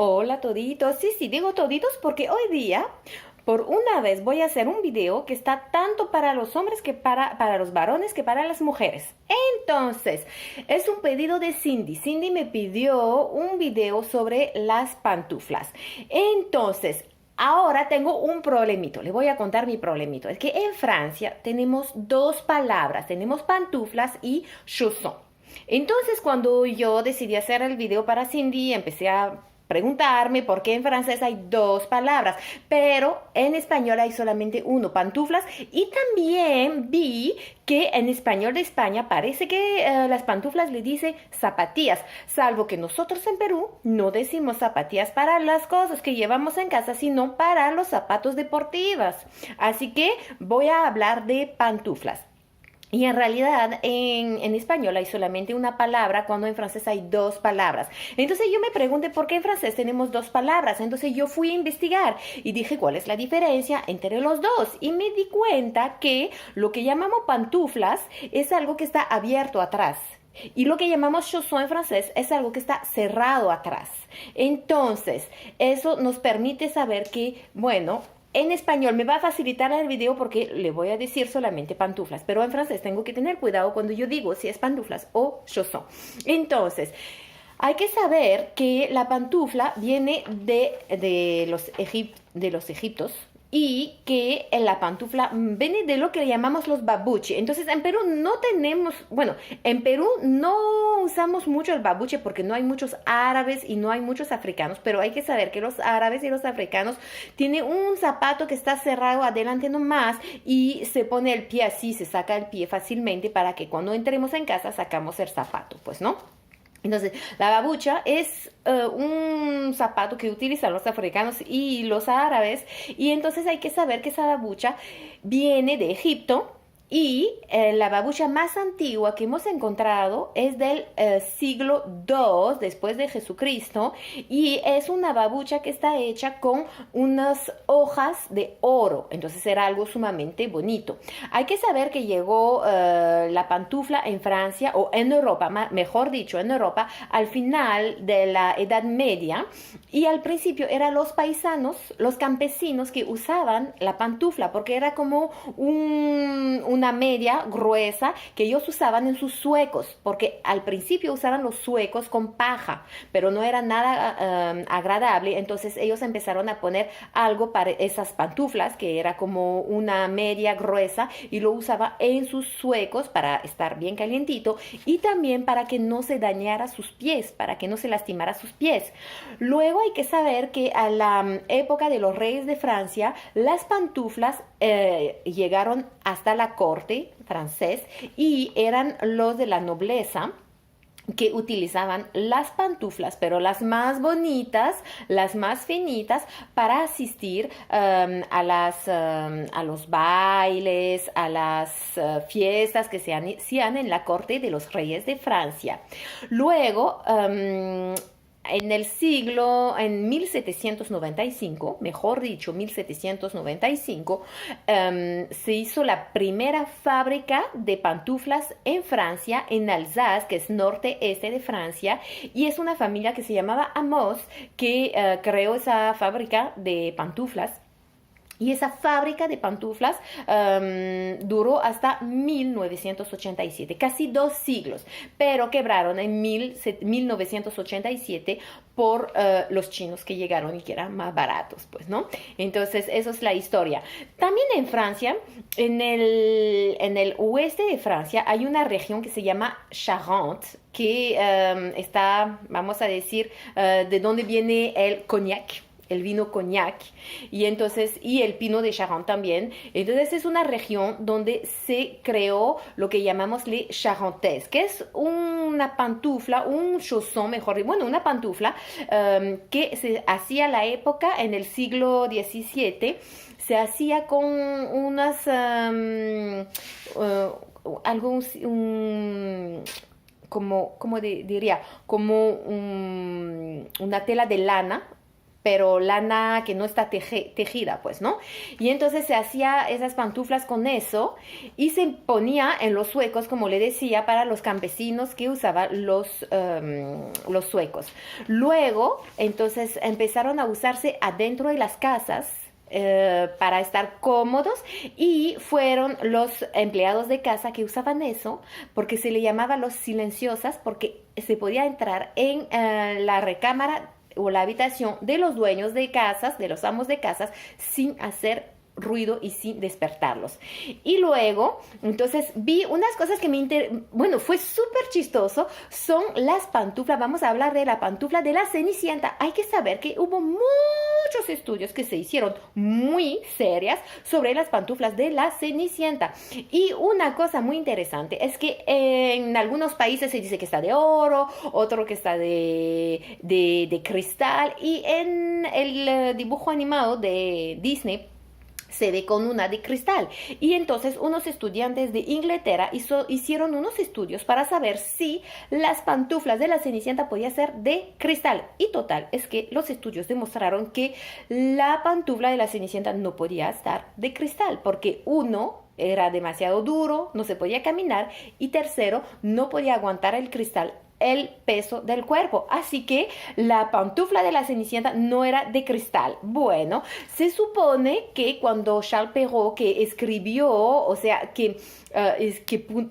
Hola toditos, sí, sí, digo toditos porque hoy día, por una vez, voy a hacer un video que está tanto para los hombres que para los varones que para las mujeres. Entonces, es un pedido de Cindy. Cindy me pidió un video sobre las pantuflas. Entonces, ahora tengo un problemito. Le voy a contar mi problemito. Es que en Francia tenemos dos palabras. Tenemos pantuflas y chaussons. Entonces, cuando yo decidí hacer el video para Cindy, empecé a preguntarme por qué en francés hay dos palabras, pero en español hay solamente uno, pantuflas, y también vi que en español de España parece que las pantuflas le dice zapatillas, salvo que nosotros en Perú no decimos zapatillas para las cosas que llevamos en casa, sino para los zapatos deportivos. Así que voy a hablar de pantuflas. Y en realidad en español hay solamente una palabra cuando en francés hay dos palabras. Entonces yo me pregunté por qué en francés tenemos dos palabras. Entonces yo fui a investigar y dije cuál es la diferencia entre los dos. Y me di cuenta que lo que llamamos pantuflas es algo que está abierto atrás. Y lo que llamamos chausson en francés es algo que está cerrado atrás. Entonces, eso nos permite saber que, bueno, en español me va a facilitar el video porque le voy a decir solamente pantuflas, pero en francés tengo que tener cuidado cuando yo digo si es pantuflas o chausson. Entonces, hay que saber que la pantufla viene de los egiptos y que la pantufla viene de lo que llamamos los babuche. Entonces, en Perú no tenemos, bueno, en Perú no usamos mucho el babuche porque no hay muchos árabes y no hay muchos africanos, pero hay que saber que los árabes y los africanos tienen un zapato que está cerrado adelante nomás y se pone el pie así, se saca el pie fácilmente para que cuando entremos en casa sacamos el zapato, pues, ¿no? Entonces, la babucha es un zapato que utilizan los africanos y los árabes. Y entonces hay que saber que esa babucha viene de Egipto. Y la babucha más antigua que hemos encontrado es del siglo II después de Jesucristo y es una babucha que está hecha con unas hojas de oro. Entonces era algo sumamente bonito. Hay que saber que llegó la pantufla en Francia o en Europa, mejor dicho, en Europa al final de la Edad Media y al principio eran los paisanos, los campesinos que usaban la pantufla porque era como una media gruesa que ellos usaban en sus zuecos, porque al principio usaban los zuecos con paja, pero no era nada agradable, entonces ellos empezaron a poner algo para esas pantuflas, que era como una media gruesa, y lo usaba en sus zuecos para estar bien calientito, y también para que no se dañara sus pies, para que no se lastimara sus pies. Luego hay que saber que a la época de los reyes de Francia, las pantuflas llegaron hasta la corte francés y eran los de la nobleza que utilizaban las pantuflas, pero las más bonitas, las más finitas, para asistir a los bailes, a las fiestas que se hacían en la corte de los reyes de Francia. Luego, en 1795, mejor dicho, 1795, se hizo la primera fábrica de pantuflas en Francia, en Alsace, que es norte-este de Francia, y es una familia que se llamaba Amos, que creó esa fábrica de pantuflas. Y esa fábrica de pantuflas duró hasta 1987, casi 2 siglos, pero quebraron en 1987 por los chinos que llegaron y que eran más baratos, pues, ¿no? Entonces, eso es la historia. También en Francia, en el oeste de Francia, hay una región que se llama Charente, que está, vamos a decir, de donde viene el cognac, el vino cognac, y el pino de Charente también. Entonces es una región donde se creó lo que llamamos les charentaises, que es una pantufla, un chausson, mejor, bueno, una pantufla que se hacía a la época en el siglo XVII, se hacía con unas algo como diría, como una tela de lana pero lana que no está tejida, pues, ¿no? Y entonces se hacía esas pantuflas con eso y se ponía en los suecos, como le decía, para los campesinos que usaban los suecos. Luego, entonces, empezaron a usarse adentro de las casas para estar cómodos y fueron los empleados de casa que usaban eso porque se le llamaba los silenciosas porque se podía entrar en la recámara o la habitación de los dueños de casas, de los amos de casas, sin hacer ruido y sin despertarlos. Y luego, entonces vi unas cosas que bueno, fue súper chistoso, son las pantuflas, vamos a hablar de la pantufla de la Cenicienta. Hay que saber que hubo muchos estudios que se hicieron muy serias sobre las pantuflas de la Cenicienta. Y una cosa muy interesante es que en algunos países se dice que está de oro, otro que está de cristal, y en el dibujo animado de Disney se ve con una de cristal. Y entonces unos estudiantes de Inglaterra hicieron unos estudios para saber si las pantuflas de la Cenicienta podían ser de cristal. Y total, es que los estudios demostraron que la pantufla de la Cenicienta no podía estar de cristal, porque uno, era demasiado duro, no se podía caminar, y tercero, no podía aguantar el cristal el peso del cuerpo. Así que la pantufla de la Cenicienta no era de cristal. Bueno, se supone que cuando Charles Perrault, que escribió, o sea, que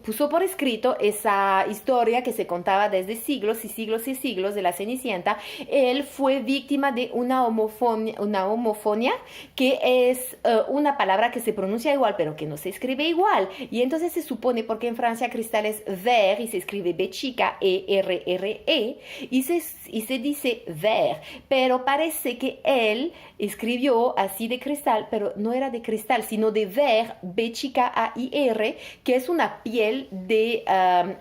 puso por escrito esa historia que se contaba desde siglos y siglos y siglos de la Cenicienta, él fue víctima de una homofonía, que es una palabra que se pronuncia igual, pero que no se escribe igual. Y entonces se supone, porque en Francia cristal es vert y se escribe B chica, E-R-R-E, y se dice vert, pero parece que él escribió así de cristal, pero no era de cristal, sino de vert, B chica A-I-R, que es una piel de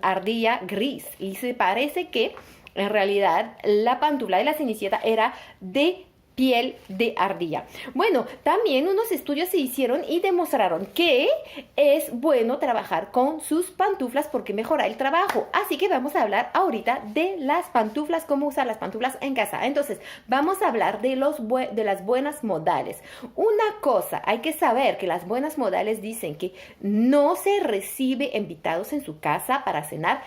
ardilla gris. Y se parece que en realidad la pantufla de la Cenicienta era de piel de ardilla. Bueno, también unos estudios se hicieron y demostraron que es bueno trabajar con sus pantuflas porque mejora el trabajo. Así que vamos a hablar ahorita de las pantuflas, cómo usar las pantuflas en casa. Entonces, vamos a hablar de las buenas modales. Una cosa, hay que saber que las buenas modales dicen que no se recibe invitados en su casa para cenar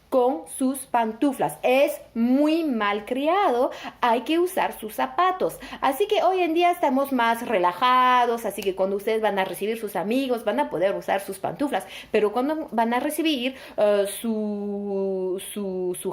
con sus pantuflas. Es muy mal criado, hay que usar sus zapatos. Así que hoy en día estamos más relajados, así que cuando ustedes van a recibir sus amigos, van a poder usar sus pantuflas, pero cuando van a recibir su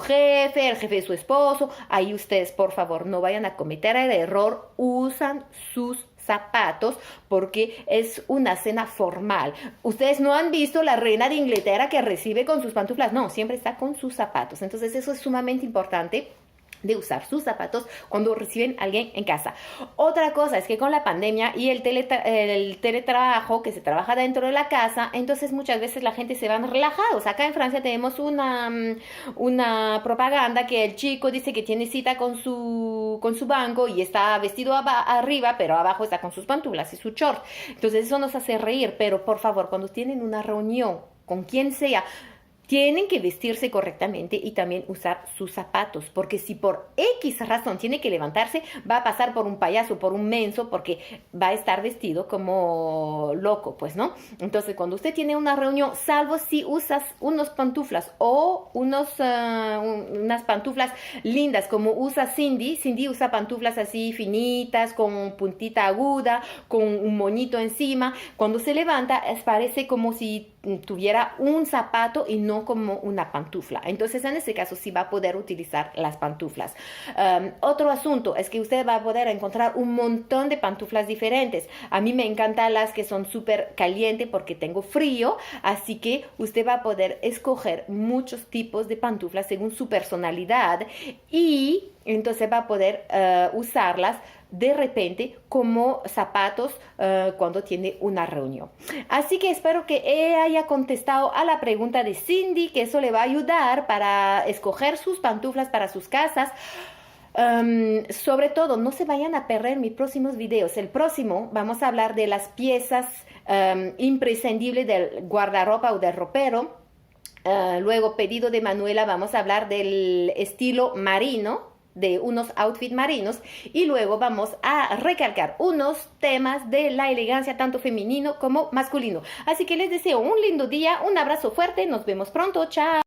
jefe, el jefe de su esposo, ahí ustedes, por favor, no vayan a cometer el error, usan sus zapatos porque es una cena formal. Ustedes no han visto la reina de Inglaterra que recibe con sus pantuflas, no, siempre está con sus zapatos. Entonces eso es sumamente importante, de usar sus zapatos cuando reciben a alguien en casa. Otra cosa es que con la pandemia y el teletrabajo, que se trabaja dentro de la casa, entonces muchas veces la gente se van relajados. Acá en Francia tenemos una propaganda que el chico dice que tiene cita con su banco y está vestido arriba, pero abajo está con sus pantuflas y su short. Entonces eso nos hace reír, pero por favor, cuando tienen una reunión con quien sea, tienen que vestirse correctamente y también usar sus zapatos, porque si por X razón tiene que levantarse, va a pasar por un payaso, por un menso, porque va a estar vestido como loco, pues, ¿no? Entonces, cuando usted tiene una reunión, salvo si usas unos pantuflas o unas pantuflas lindas, como usa Cindy usa pantuflas así finitas, con puntita aguda, con un moñito encima. Cuando se levanta, parece como si tuviera un zapato y no como una pantufla. Entonces, en este caso, sí va a poder utilizar las pantuflas. Otro asunto es que usted va a poder encontrar un montón de pantuflas diferentes. A mí me encantan las que son súper calientes porque tengo frío, así que usted va a poder escoger muchos tipos de pantuflas según su personalidad y entonces va a poder usarlas de repente como zapatos cuando tiene una reunión. Así que espero que haya contestado a la pregunta de Cindy, que eso le va a ayudar para escoger sus pantuflas para sus casas. Sobre todo, no se vayan a perder mis próximos videos. El próximo vamos a hablar de las piezas imprescindibles del guardarropa o del ropero. Luego, pedido de Manuela, vamos a hablar del estilo marino. de unos outfits marinos y luego vamos a recalcar unos temas de la elegancia tanto femenino como masculino. Así que les deseo un lindo día, un abrazo fuerte, nos vemos pronto, chao.